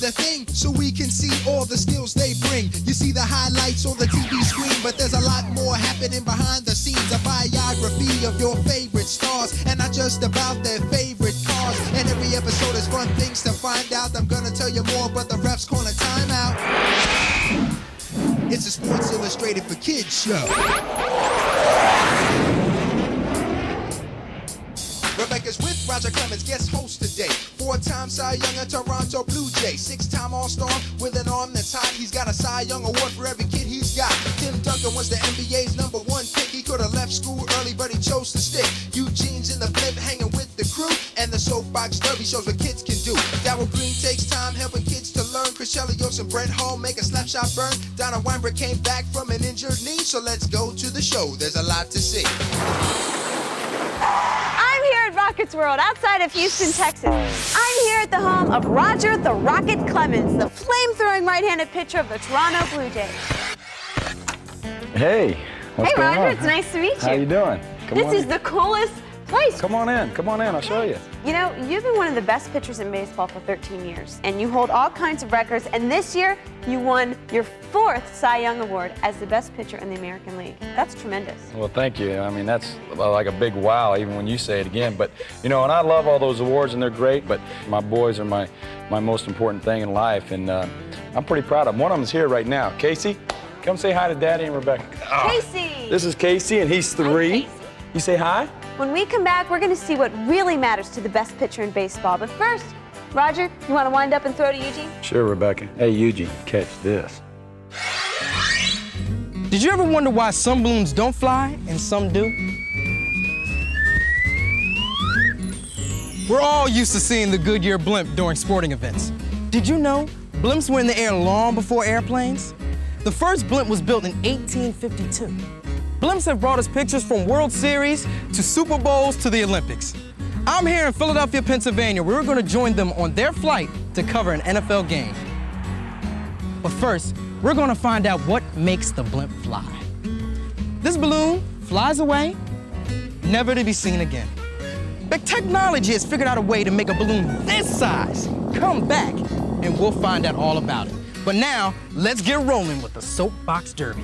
the thing so we can see all the skills they bring. You see the highlights on the TV screen, but there's a lot more happening behind the scenes. A biography of your favorite stars, and not just about their favorite cars. And every episode is fun things to find out. I'm gonna tell you more, but the ref's calling timeout. It's a Sports Illustrated for Kids show. Rebecca's with Roger Clemens, guest host today. 4-time Cy Young, a Toronto Blue Jay. 6-time All-Star with an arm that's hot. He's got a Cy Young award for every kid he's got. Tim Duncan was the NBA's #1 pick. He could have left school early, but he chose to stick. Eugene's in the blimp hanging with the crew. And the soapbox derby shows what kids can do. Darryl Green takes time helping kids to learn. Chris Chelios and Brett Hall make a slap shot burn. Donna Weinberg came back from an injured knee. So let's go to the show. There's a lot to see. I'm here at Rockets World, outside of Houston, Texas. I'm here at the home of Roger the Rocket Clemens, the flame-throwing right-handed pitcher of the Toronto Blue Jays. Hey, what's going Roger, on? it's nice to meet you. How you doing? This is the coolest place. Come on in, I'll show you. You know, you've been one of the best pitchers in baseball for 13 years, and you hold all kinds of records, and this year you won your 4th Cy Young Award as the best pitcher in the American League. That's tremendous. Well, thank you. I mean, that's like a big wow, even when you say it again. But, you know, and I love all those awards, and they're great, but my boys are my most important thing in life, and I'm pretty proud of them. One of them is here right now. Casey, come say hi to Daddy and Rebecca. Oh, Casey! This is Casey, and he's 3. Hi, you say hi? When we come back, we're going to see what really matters to the best pitcher in baseball. But first, Roger, you want to wind up and throw to Eugene? Sure, Rebecca. Hey, Eugene, catch this. Did you ever wonder why some balloons don't fly and some do? We're all used to seeing the Goodyear blimp during sporting events. Did you know blimps were in the air long before airplanes? The first blimp was built in 1852. Blimps have brought us pictures from World Series to Super Bowls to the Olympics. I'm here in Philadelphia, Pennsylvania, where we're going to join them on their flight to cover an NFL game. But first, we're going to find out what makes the blimp fly. This balloon flies away, never to be seen again. But technology has figured out a way to make a balloon this size come back, and we'll find out all about it. But now, let's get rolling with the Soapbox Derby.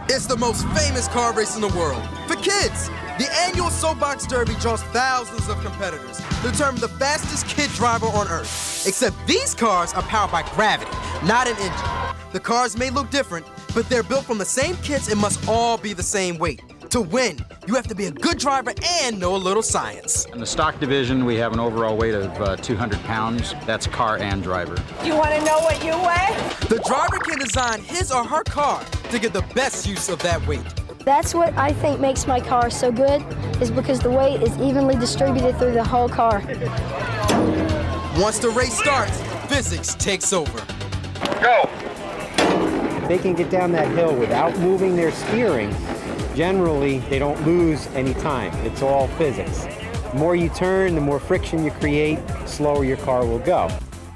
It's the most famous car race in the world. For kids, the annual Soapbox Derby draws thousands of competitors to determine the fastest kid driver on Earth. Except these cars are powered by gravity, not an engine. The cars may look different, but they're built from the same kits and must all be the same weight. To win, you have to be a good driver and know a little science. In the stock division, we have an overall weight of 200 pounds. That's car and driver. You want to know what you weigh? The driver can design his or her car to get the best use of that weight. That's what I think makes my car so good, is because the weight is evenly distributed through the whole car. Once the race starts, physics takes over. Go! They can get down that hill without moving their steering. Generally, they don't lose any time. It's all physics. The more you turn, the more friction you create, the slower your car will go.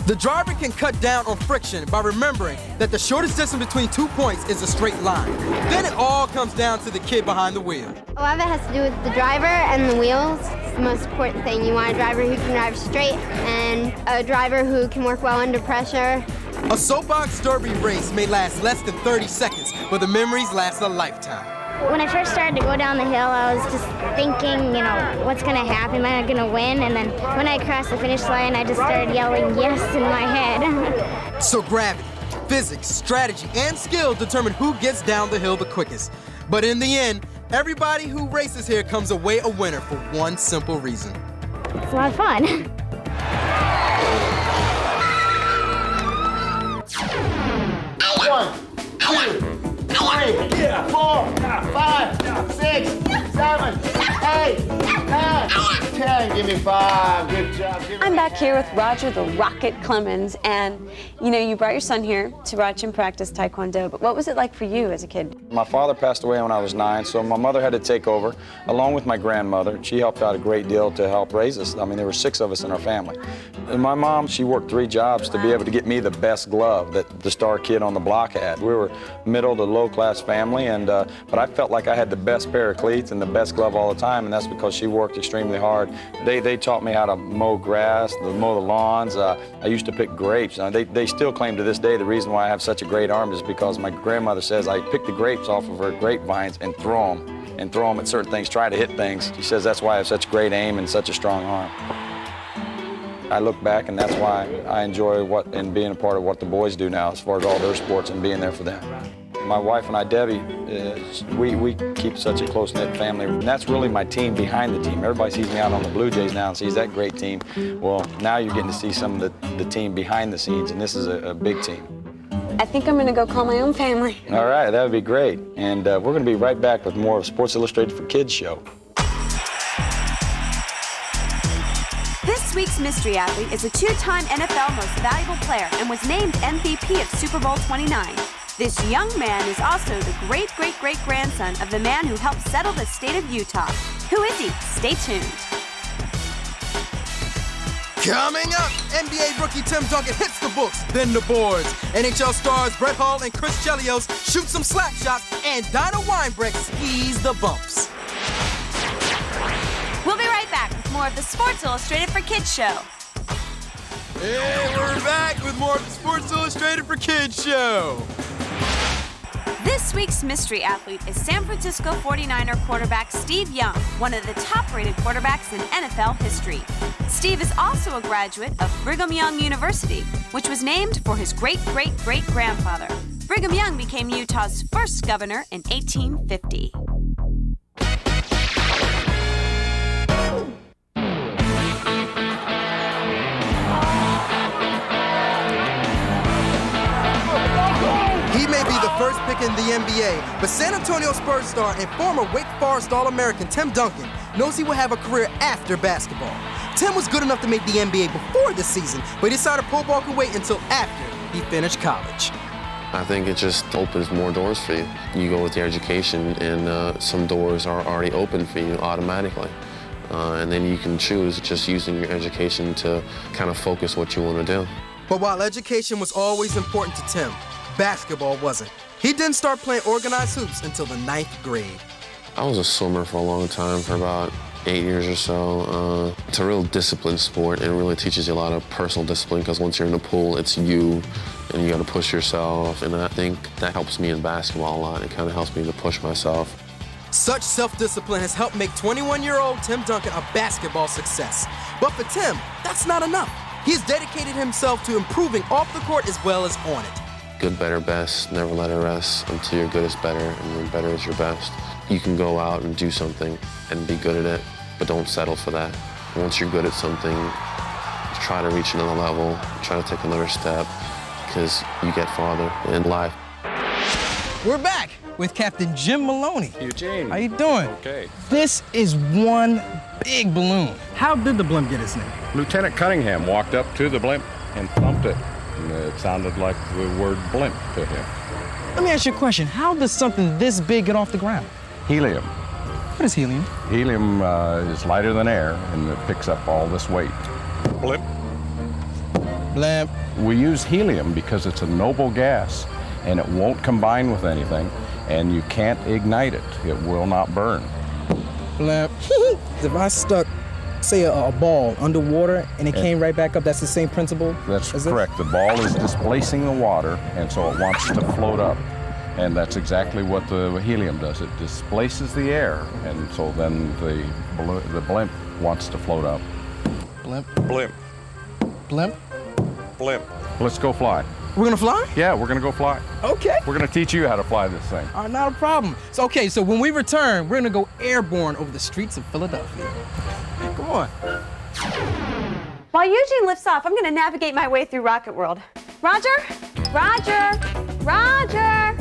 The driver can cut down on friction by remembering that the shortest distance between 2 points is a straight line. Then it all comes down to the kid behind the wheel. A lot of it has to do with the driver and the wheels. It's the most important thing. You want a driver who can drive straight and a driver who can work well under pressure. A Soapbox Derby race may last less than 30 seconds, but the memories last a lifetime. When I first started to go down the hill, I was just thinking, you know, what's going to happen? Am I going to win? And then when I crossed the finish line, I just started yelling yes in my head. So gravity, physics, strategy, and skill determine who gets down the hill the quickest. But in the end, everybody who races here comes away a winner for one simple reason. It's a lot of fun. 1, 2, 3, 4, 5, 6, 7, 8, 9, 10. Give me 5. Good job. I'm back here with Roger the Rocket Clemens, and you know, you brought your son here to watch him practice Taekwondo, but what was it like for you as a kid? My father passed away when I was 9, so my mother had to take over, along with my grandmother. She helped out a great deal to help raise us. I mean, there were 6 of us in our family. And my mom, she worked 3 jobs to be able to get me the best glove that the star kid on the block had. We were middle to low-class family, and but I felt like I had the best pair of cleats and the best glove all the time, and that's because she worked extremely hard. They taught me how to mow grass, mow the lawns. I used to pick grapes. They still claim to this day the reason why I have such a great arm is because my grandmother says I pick the grapes off of her grapevines and throw them at certain things, try to hit things. She says that's why I have such great aim and such a strong arm. I look back, and that's why I enjoy and being a part of what the boys do now as far as all their sports and being there for them. My wife and I, Debbie, we keep such a close-knit family. And that's really my team behind the team. Everybody sees me out on the Blue Jays now and sees that great team. Well, now you're getting to see some of the team behind the scenes, and this is a big team. I think I'm going to go call my own family. All right, that would be great. And we're going to be right back with more of Sports Illustrated for Kids show. This week's mystery athlete is a two-time NFL Most Valuable Player and was named MVP of Super Bowl 29. This young man is also the great-great-great-grandson of the man who helped settle the state of Utah. Who is he? Stay tuned. Coming up, NBA rookie Tim Duncan hits the books, then the boards. NHL stars Brett Hull and Chris Chelios shoot some slap shots, and Dinah Weinbrecht skis the bumps. We'll be right back with more of the Sports Illustrated for Kids show. Hey, we're back with more of the Sports Illustrated for Kids show. This week's mystery athlete is San Francisco 49er quarterback Steve Young, one of the top-rated quarterbacks in NFL history. Steve is also a graduate of Brigham Young University, which was named for his great-great-great-grandfather. Brigham Young became Utah's first governor in 1850. He may be the first pick in the NBA, but San Antonio Spurs star and former Wake Forest All-American Tim Duncan knows he will have a career after basketball. Tim was good enough to make the NBA before this season, but he decided pro ball could wait until after he finished college. I think it just opens more doors for you. You go with your education, and some doors are already open for you automatically. And then you can choose just using your education to kind of focus what you want to do. But while education was always important to Tim, basketball wasn't. He didn't start playing organized hoops until the 9th grade. I was a swimmer for a long time, for about 8 years or so. It's a real disciplined sport, and it really teaches you a lot of personal discipline, because once you're in the pool, it's you, and you got to push yourself. And I think that helps me in basketball a lot. It kind of helps me to push myself. Such self-discipline has helped make 21-year-old Tim Duncan a basketball success. But for Tim, that's not enough. He has dedicated himself to improving off the court as well as on it. Good, better, best. Never let it rest until your good is better and your better is your best. You can go out and do something and be good at it, but don't settle for that. Once you're good at something, try to reach another level, try to take another step, because you get farther in life. We're back with Captain Jim Maloney. Eugene. How you doing? Okay. This is one big balloon. How did the blimp get its name? Lieutenant Cunningham walked up to the blimp and thumped it. And it sounded like the word blimp to him. Let me ask you a question. How does something this big get off the ground? Helium. What is helium? Helium is lighter than air, and it picks up all this weight. Blimp. Blimp. We use helium because it's a noble gas, and it won't combine with anything, and you can't ignite it. It will not burn. Blimp. If I stuck, say, a ball underwater and it came right back up, that's the same principle? That's correct. The ball is displacing the water, and so it wants to float up. And that's exactly what the helium does. It displaces the air, and so then the blimp wants to float up. Blimp. Blimp. Blimp. Blimp. Let's go fly. We're gonna fly? Yeah, we're gonna go fly. Okay. We're gonna teach you how to fly this thing. All right, not a problem. So, okay, so when we return, we're gonna go airborne over the streets of Philadelphia. Come on. While Eugene lifts off, I'm going to navigate my way through Rocket World. Roger? Roger? Roger?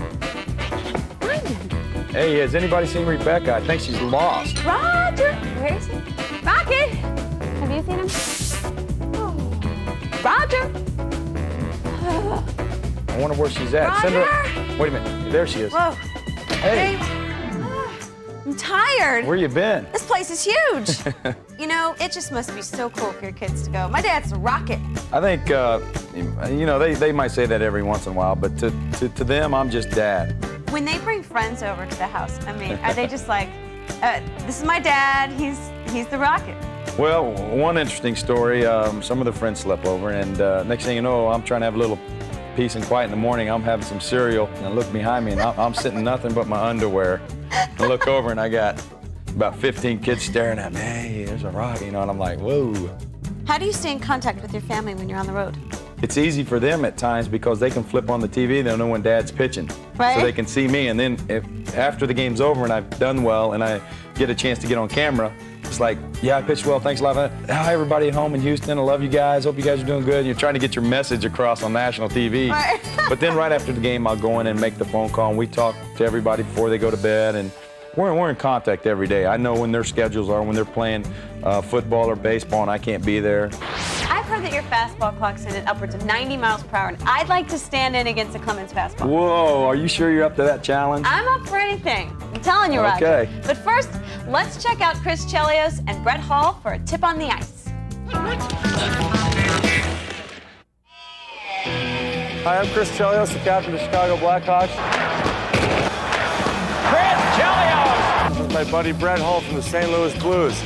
Hey, has anybody seen Rebecca? I think she's lost. Roger? Where is he? Rocket? Have you seen him? Oh. Roger? I wonder where she's at. Roger? Send her. Wait a minute. There she is. Whoa. Hey. I'm tired. Where you been? This place is huge. You know, it just must be so cool for your kids to go. My dad's a rocket. I think, you know, they might say that every once in a while, but to them, I'm just dad. When they bring friends over to the house, I mean, are they just like, This is my dad. He's the Rocket. Well, one interesting story, some of the friends slept over, and next thing you know, I'm trying to have a little peace and quiet in the morning. I'm having some cereal, and I look behind me, and I'm sitting nothing but my underwear. I look over, and I got about 15 kids staring at me. Hey, there's a rock, you know, and I'm like, whoa. How do you stay in contact with your family when you're on the road? It's easy for them at times because they can flip on the TV, they'll know when Dad's pitching. Right. So they can see me, and then after the game's over and I've done well and I get a chance to get on camera, it's like, yeah, I pitched well, thanks a lot. Hi, everybody at home in Houston, I love you guys, hope you guys are doing good. You're trying to get your message across on national TV. Right. But then right after the game, I'll go in and make the phone call, and we talk to everybody before they go to bed, and we're in contact every day. I know when their schedules are, when they're playing football or baseball and I can't be there. I've heard that your fastball clock's in at upwards of 90 miles per hour, and I'd like to stand in against a Clemens fastball. Whoa, are you sure you're up to that challenge? I'm up for anything. I'm telling you, Roger. Okay. But first, let's check out Chris Chelios and Brett Hall for a tip on the ice. Hi, I'm Chris Chelios, the captain of the Chicago Blackhawks. Chris Chelios! This is my buddy Brett Hall from the St. Louis Blues. Scores!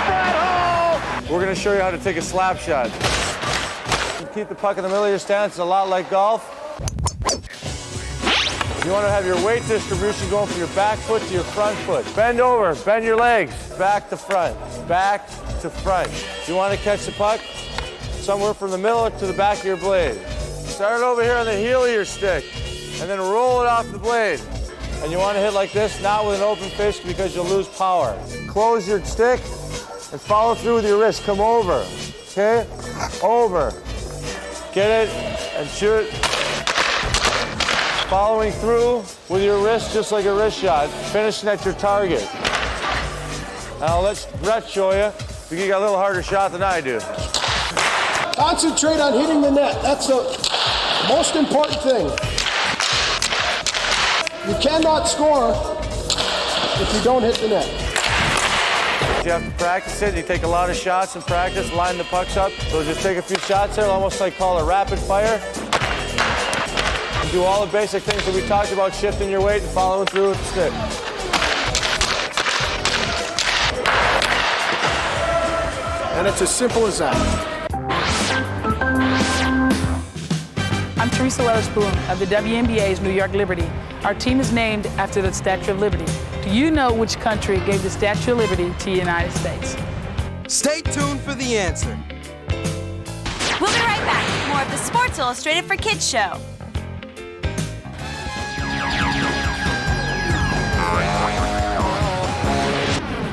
Brett Hall! We're going to show you how to take a slap shot. You keep the puck in the middle of your stance. It's a lot like golf. You want to have your weight distribution going from your back foot to your front foot. Bend over, bend your legs, back to front, back to front. You want to catch the puck somewhere from the middle to the back of your blade. Start over here on the heel of your stick, and then roll it off the blade. And you want to hit like this, not with an open fist because you'll lose power. Close your stick and follow through with your wrist. Come over, okay? Over. Get it and shoot. Following through with your wrist just like a wrist shot, finishing at your target. Now let's Brett show you. You got a little harder shot than I do. Concentrate on hitting the net. That's the most important thing. You cannot score if you don't hit the net. You have to practice it. You take a lot of shots in practice, line the pucks up. So just take a few shots there, almost like call it rapid fire. And do all the basic things that we talked about, shifting your weight and following through with the stick. And it's as simple as that. I'm Teresa Leatherspoon of the WNBA's New York Liberty. Our team is named after the Statue of Liberty. Do you know which country gave the Statue of Liberty to the United States? Stay tuned for the answer. We'll be right back with more of the Sports Illustrated for Kids show.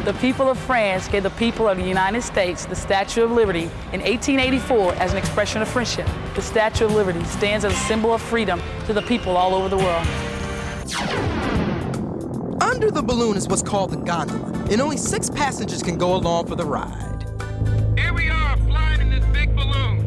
The people of France gave the people of the United States the Statue of Liberty in 1884 as an expression of friendship. The Statue of Liberty stands as a symbol of freedom to the people all over the world. Under the balloon is what's called the gondola, and only 6 passengers can go along for the ride. Here we are, flying in this big balloon.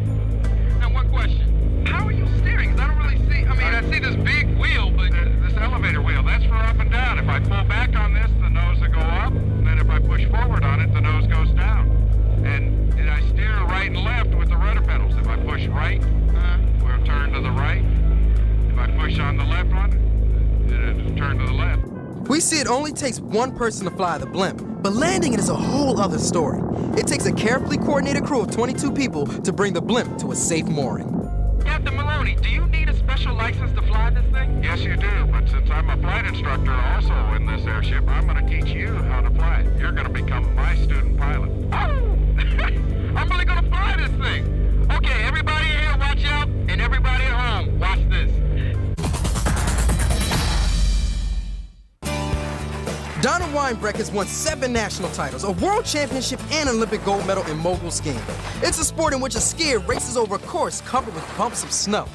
Now, one question. How are you steering? 'Cause I don't really see, I see this big wheel, but this elevator wheel, that's for up and down. If I pull back on this, the nose will go up, and then if I push forward on it, the nose goes down. And I steer right and left with the rudder pedals. If I push right, we'll turn to the right. If I push on the left one, it'll turn to the left. We see it only takes one person to fly the blimp, but landing it is a whole other story. It takes a carefully coordinated crew of 22 people to bring the blimp to a safe mooring. Captain Maloney, do you need a special license to fly this thing? Yes, you do, but since I'm a flight instructor also in this airship, I'm going to teach you how to fly it. You're going to become my student pilot. Oh! I'm really going to fly this thing. Okay, everybody here, watch out, and everybody at home, watch this. Donna Weinbrecht has won 7 national titles, a world championship, and an Olympic gold medal in mogul skiing. It's a sport in which a skier races over a course covered with bumps of snow.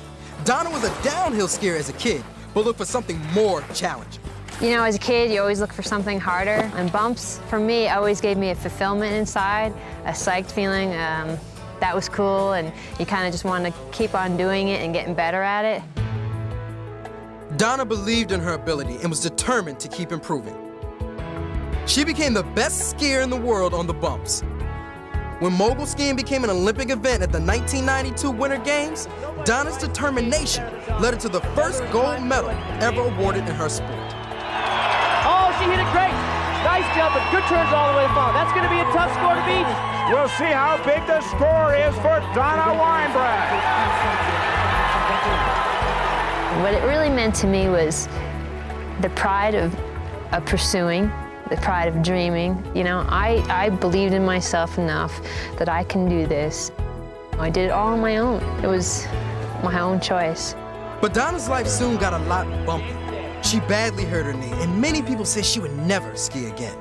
Donna was a downhill skier as a kid, but looked for something more challenging. You know, as a kid, you always look for something harder, and bumps, for me, always gave me a fulfillment inside, a psyched feeling. That was cool, and you kind of just wanted to keep on doing it and getting better at it. Donna believed in her ability and was determined to keep improving. She became the best skier in the world on the bumps. When mogul skiing became an Olympic event at the 1992 Winter Games, Donna's determination led her to the first gold medal ever awarded in her sport. Oh, he hit it great. Nice jumping, good turns all the way forward. That's going to be a tough score to beat. We'll see how big the score is for Donna Weinbrand. What it really meant to me was the pride of pursuing, the pride of dreaming. You know, I believed in myself enough that I can do this. I did it all on my own. It was my own choice. But Donna's life soon got a lot bumpy. She badly hurt her knee, and many people said she would never ski again.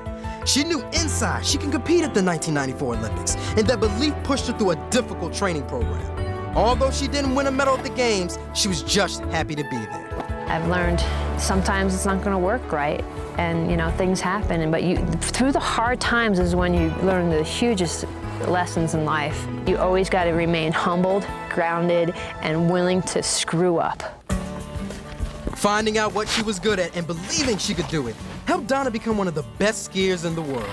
She knew inside she can compete at the 1994 Olympics, and that belief pushed her through a difficult training program. Although she didn't win a medal at the games, she was just happy to be there. I've learned sometimes it's not going to work right, and you know, things happen. But through the hard times is when you learn the hugest lessons in life. You always got to remain humbled, grounded, and willing to screw up. Finding out what she was good at and believing she could do it helped Donna become one of the best skiers in the world.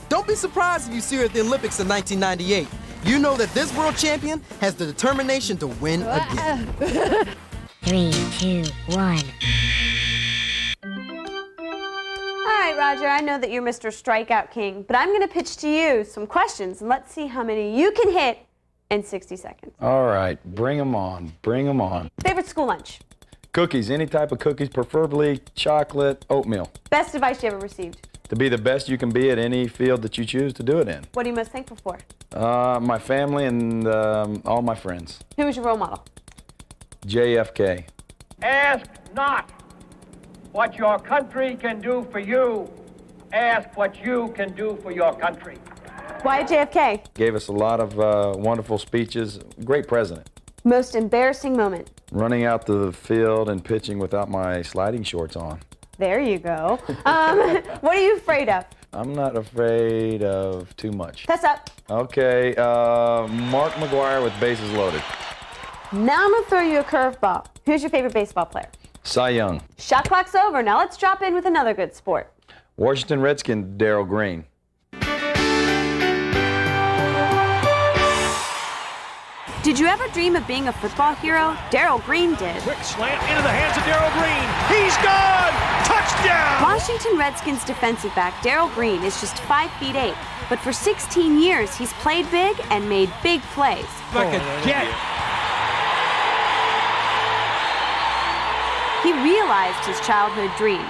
Don't be surprised if you see her at the Olympics in 1998. You know that this world champion has the determination to win again. 3, 2, 1. All right, Roger, I know that you're Mr. Strikeout King, but I'm going to pitch to you some questions, and let's see how many you can hit in 60 seconds. All right, bring them on, bring them on. Favorite school lunch? Cookies, any type of cookies, preferably chocolate, oatmeal. Best advice you ever received? To be the best you can be at any field that you choose to do it in. What are you most thankful for? My family and all my friends. Who was your role model? JFK. Ask not what your country can do for you. Ask what you can do for your country. Why JFK? Gave us a lot of wonderful speeches. Great president. Most embarrassing moment? Running out to the field and pitching without my sliding shorts on. There you go. What are you afraid of? I'm not afraid of too much. Pass up. Okay, Mark McGwire with bases loaded. Now I'm going to throw you a curveball. Who's your favorite baseball player? Cy Young. Shot clock's over. Now let's drop in with another good sport. Washington Redskins, Darryl Green. Did you ever dream of being a football hero? Darryl Green did. Quick slant into the hands of Darryl Green. He's gone! Touchdown! Washington Redskins defensive back Darryl Green is just 5'8", but for 16 years he's played big and made big plays. Like a jet. He realized his childhood dream.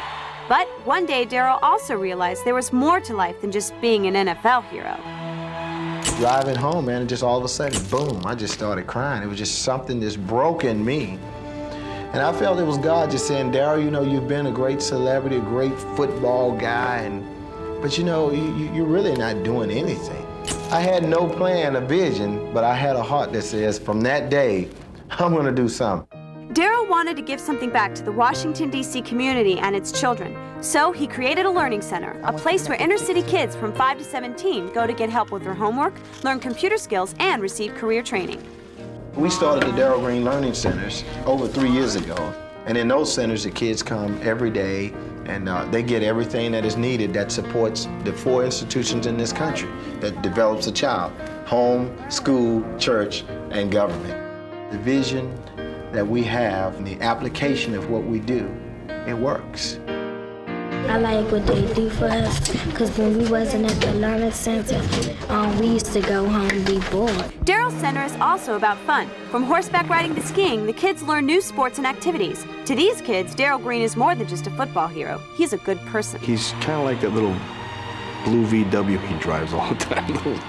But one day Darryl also realized there was more to life than just being an NFL hero. Driving home, man, and just all of a sudden, boom, I just started crying. It was just something that's broke in me. And I felt it was God just saying, Darryl, you know, you've been a great celebrity, a great football guy, but you know, you're really not doing anything. I had no plan, a vision, but I had a heart that says, from that day, I'm gonna do something. Darryl wanted to give something back to the Washington, D.C. community and its children. So he created a learning center, a place where inner city kids from 5 to 17 go to get help with their homework, learn computer skills, and receive career training. We started the Darryl Green Learning Centers over 3 years ago. And in those centers, the kids come every day and they get everything that is needed that supports the 4 institutions in this country that develops a child: home, school, church, and government. The vision that we have and the application of what we do, it works. I like what they do for us, because when we wasn't at the Learning Center, we used to go home and be bored. Darryl Center is also about fun. From horseback riding to skiing, the kids learn new sports and activities. To these kids, Darryl Green is more than just a football hero. He's a good person. He's kind of like that little blue VW he drives all the time.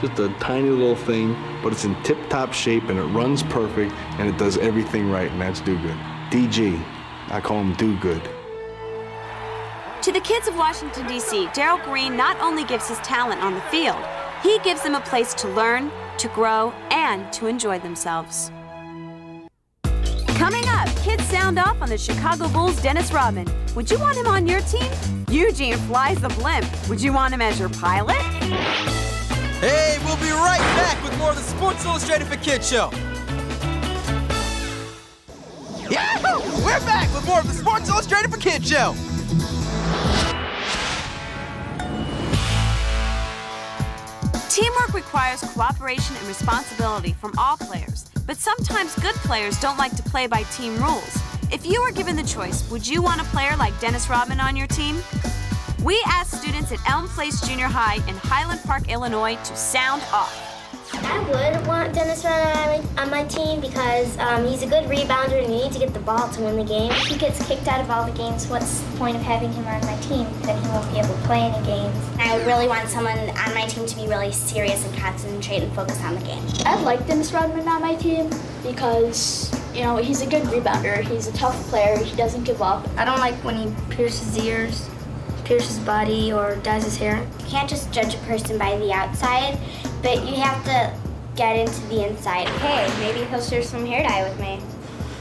Just a tiny little thing, but it's in tip-top shape and it runs perfect and it does everything right, and that's Do Good. DG, I call him Do Good. To the kids of Washington, D.C., Darryl Green not only gives his talent on the field, he gives them a place to learn, to grow, and to enjoy themselves. Coming up, kids sound off on the Chicago Bulls' Dennis Rodman. Would you want him on your team? Eugene flies the blimp. Would you want him as your pilot? Hey, we'll be right back with more of the Sports Illustrated for Kids show. Yahoo! We're back with more of the Sports Illustrated for Kids show. Teamwork requires cooperation and responsibility from all players, but sometimes good players don't like to play by team rules. If you were given the choice, would you want a player like Dennis Rodman on your team? We asked students at Elm Place Junior High in Highland Park, Illinois to sound off. I would want Dennis Rodman on my team because he's a good rebounder and you need to get the ball to win the game. If he gets kicked out of all the games, what's the point of having him on my team? Then he won't be able to play any games. I would really want someone on my team to be really serious and concentrate and focus on the game. I'd like Dennis Rodman on my team because, you know, he's a good rebounder. He's a tough player. He doesn't give up. I don't like when he pierces his ears, pierces his body, or dyes his hair. You can't just judge a person by the outside, but you have to get into the inside. Hey, maybe he'll share some hair dye with me.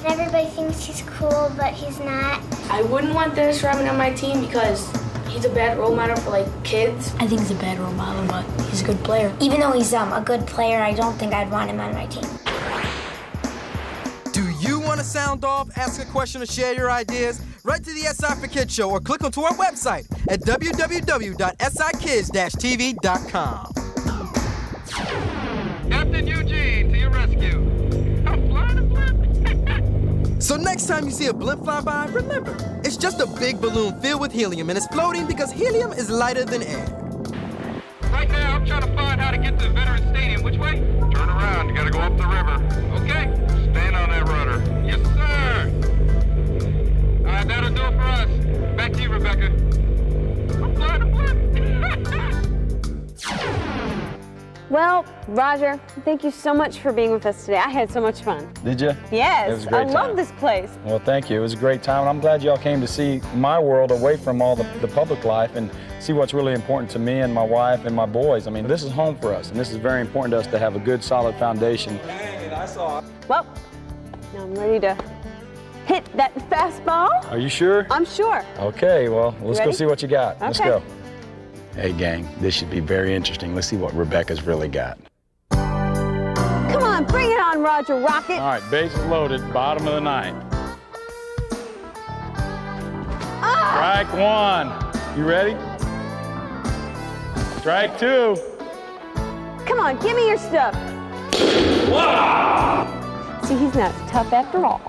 Everybody thinks he's cool, but he's not. I wouldn't want Dennis Rodman on my team because he's a bad role model for, like, kids. I think he's a bad role model, but he's a good player. Even though he's a good player, I don't think I'd want him on my team. Do you want to sound off, ask a question, or share your ideas? Write to the SI for Kids Show or click onto our website at www.sikids-tv.com. Captain Eugene to your rescue. I'm flying a blimp. So next time you see a blimp fly by, remember, it's just a big balloon filled with helium and it's floating because helium is lighter than air. Right now, I'm trying to find how to get to Veterans Stadium. Which way? Turn around. You gotta go up the river. Okay? Stand on that rudder. Yes, sir. All right, that'll do it for us. Back to you, Rebecca. I'm flying a blimp. Well, Roger, thank you so much for being with us today. I had so much fun. Did you? Yes, It was a great I love time. this place. Well, thank you. It was a great time. And I'm glad y'all came to see my world away from all the public life and see what's really important to me and my wife and my boys. I mean, this is home for us, and this is very important to us to have a good, solid foundation. Well, now I'm ready to hit that fastball. Are you sure? I'm sure. Okay, well, let's go Ready? see what you got. Let's Okay. go. Hey, gang, this should be very interesting. Let's see what Rebecca's really got. Come on, bring it on, Roger Rocket. All right, bases loaded, bottom of the ninth. Strike one. You ready? Strike two. Come on, give me your stuff. Wow! See, he's not as tough after all.